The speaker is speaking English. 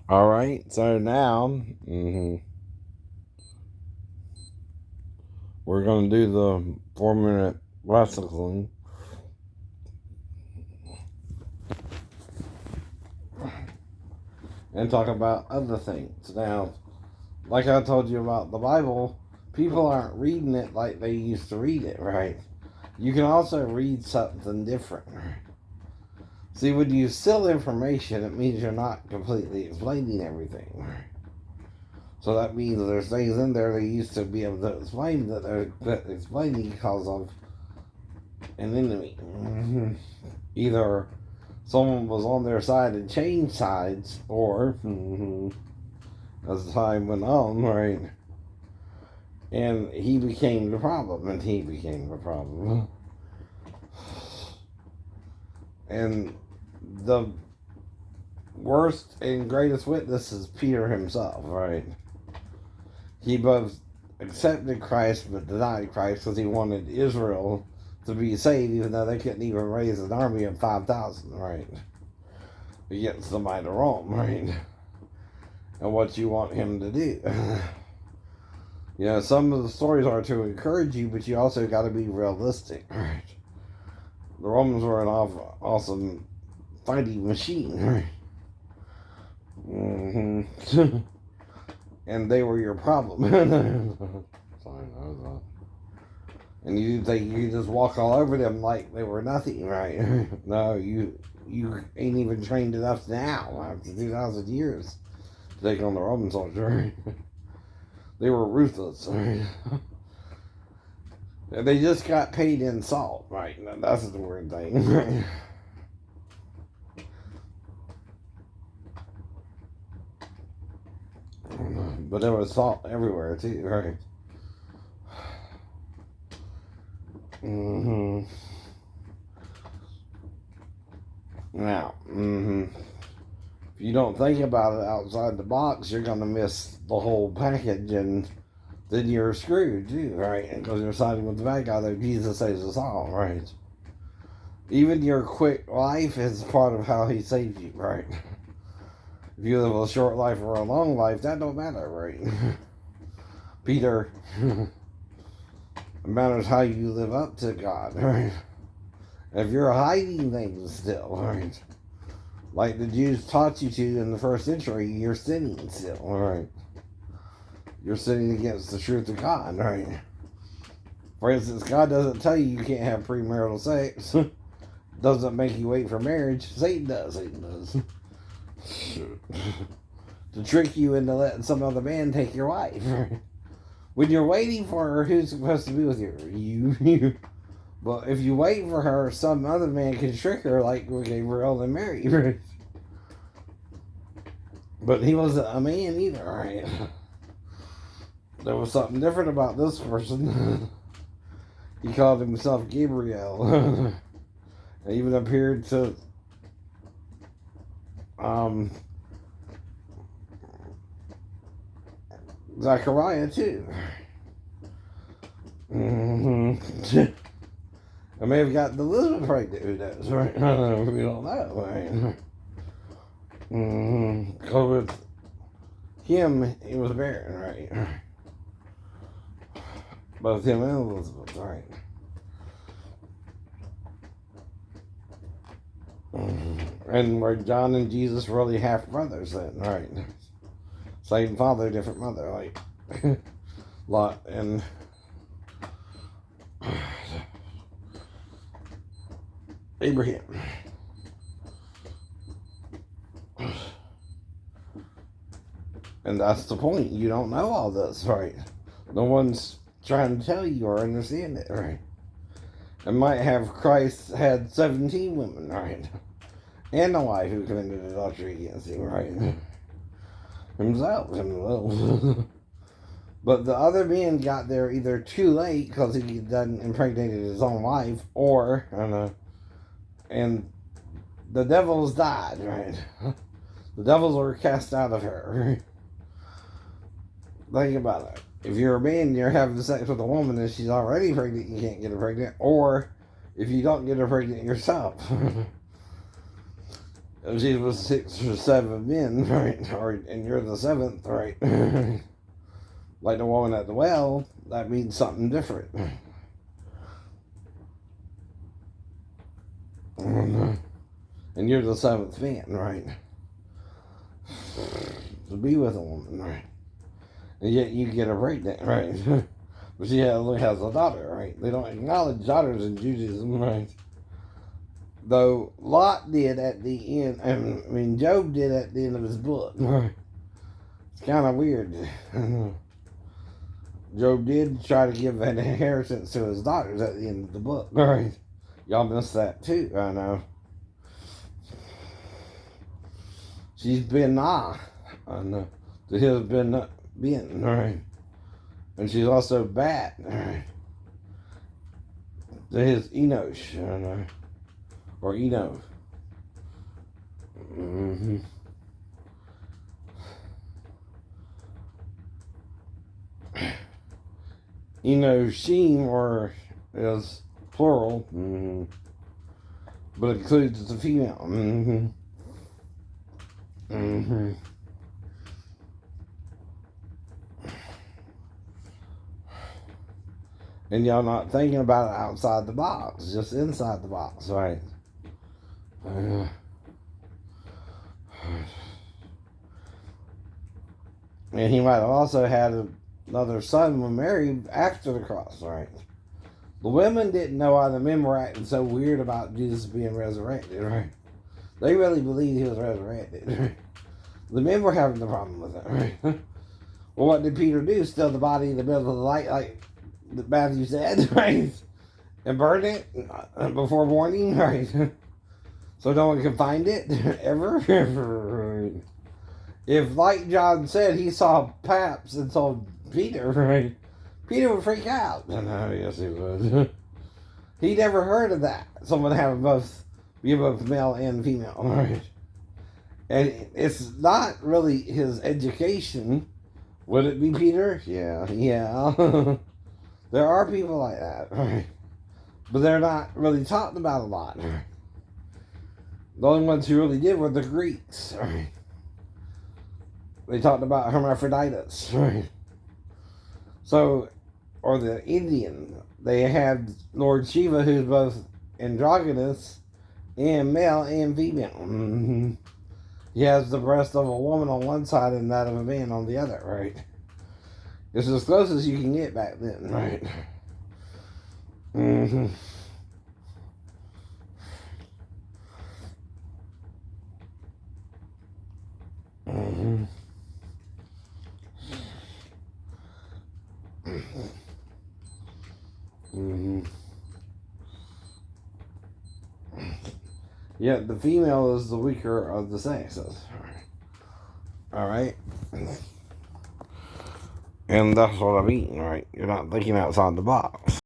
Alright, so now we're going to do the 4-minute wrestling and talk about other things. Now, like I told you about the Bible, people aren't reading it like they used to read it, right? You can also read something different. See, when you steal information, it means you're not completely explaining everything. So that means there's things in there they used to be able to explain that they're explaining because of an enemy. Either someone was on their side and changed sides, or as time went on, right, and he became the problem, And the worst and greatest witness is Peter himself, right? He both accepted Christ but denied Christ because he wanted Israel to be saved, even though they couldn't even raise an army of 5,000, right? Against the might of Rome, right? And what you want him to do. Some of the stories are to encourage you, but you also got to be realistic, right? The Romans were an awesome fighting machine, right? And they were your problem. And you think you just walk all over them like they were nothing, right? No, you ain't even trained enough now after 2,000 years to take on the Roman soldier. They were ruthless, right? And they just got paid in salt, right? That's the weird thing, right? But there was salt everywhere too, right? Now, if you don't think about it outside the box, you're going to miss the whole package, and then you're screwed too, right? Because you're siding with the bad guy that Jesus saves us all, right? Even your quick life is part of how he saved you, right? If you live a short life or a long life, that don't matter, right? Peter, it matters how you live up to God, right? If you're hiding things still, right? Like the Jews taught you to in the first century, you're sinning still, right? You're sinning against the truth of God, right? For instance, God doesn't tell you can't have premarital sex. Doesn't make you wait for marriage. Satan does. To trick you into letting some other man take your wife. When you're waiting for her, who's supposed to be with you? You. But if you wait for her, some other man can trick her like Gabriel and Mary. But he wasn't a man either, right? There was something different about this person. He called himself Gabriel. And even appeared to Zachariah too. I may have gotten Elizabeth pregnant, who knows, right? We don't know, right? Because with him, he was barren, right? Both him and Elizabeth, right? And were John and Jesus really half brothers then, right? Same father, different mother, like Lot and Abraham. And that's the point. You don't know all this, right? No one's trying to tell you or understand it, right? And might have Christ had 17 women, right? And a wife who committed adultery against him, right? Himself. But the other men got there either too late because he done impregnated his own wife, or and the devils died, right? The devils were cast out of her. Think about it. If you're a man and you're having sex with a woman and she's already pregnant, you can't get her pregnant. Or if you don't get her pregnant yourself. If she was 6 or 7 men, right? And you're the 7th, right? Like the woman at the well, that means something different. And you're the 7th man, right? To be with a woman, right? And yet you get a pregnant, right? But she has a daughter, right? They don't acknowledge daughters in Judaism, right? Though Lot did at the end, Job did at the end of his book. Right? It's kind of weird. Job did try to give an inheritance to his daughters at the end of the book. Right? Y'all missed that too, I know. She's been I know. To his been, right? And she's also Bat, right? To his Enosh, I know. Or Eno. Mm-hmm. Enoshim, or is plural, but includes the female. And y'all not thinking about it outside the box, just inside the box, right? And he might have also had another son when married after the cross, right? The women didn't know why the men were acting so weird about Jesus being resurrected, right? They really believed he was resurrected, right? The men were having the problem with it, right? Well, what did Peter do? Steal the body in the middle of the night, like Matthew said, right? And burn it before morning, right? So no one can find it, ever? Right? If, like John said, he saw Paps and told Peter, right? Peter would freak out. No, yes, he would. He never heard of that. Someone having be both male and female, right? And it's not really his education. Would it be Peter? Yeah. There are people like that, right? But they're not really talked about a lot. Right? The only ones who really did were the Greeks, right? They talked about hermaphroditus, right? So, or the Indian, they had Lord Shiva, who's both androgynous and male and female. He has the breast of a woman on one side and that of a man on the other, right? It's as close as you can get back then, right? Yeah, the female is the weaker of the sexes. Alright? And that's what I mean, right? You're not thinking outside the box.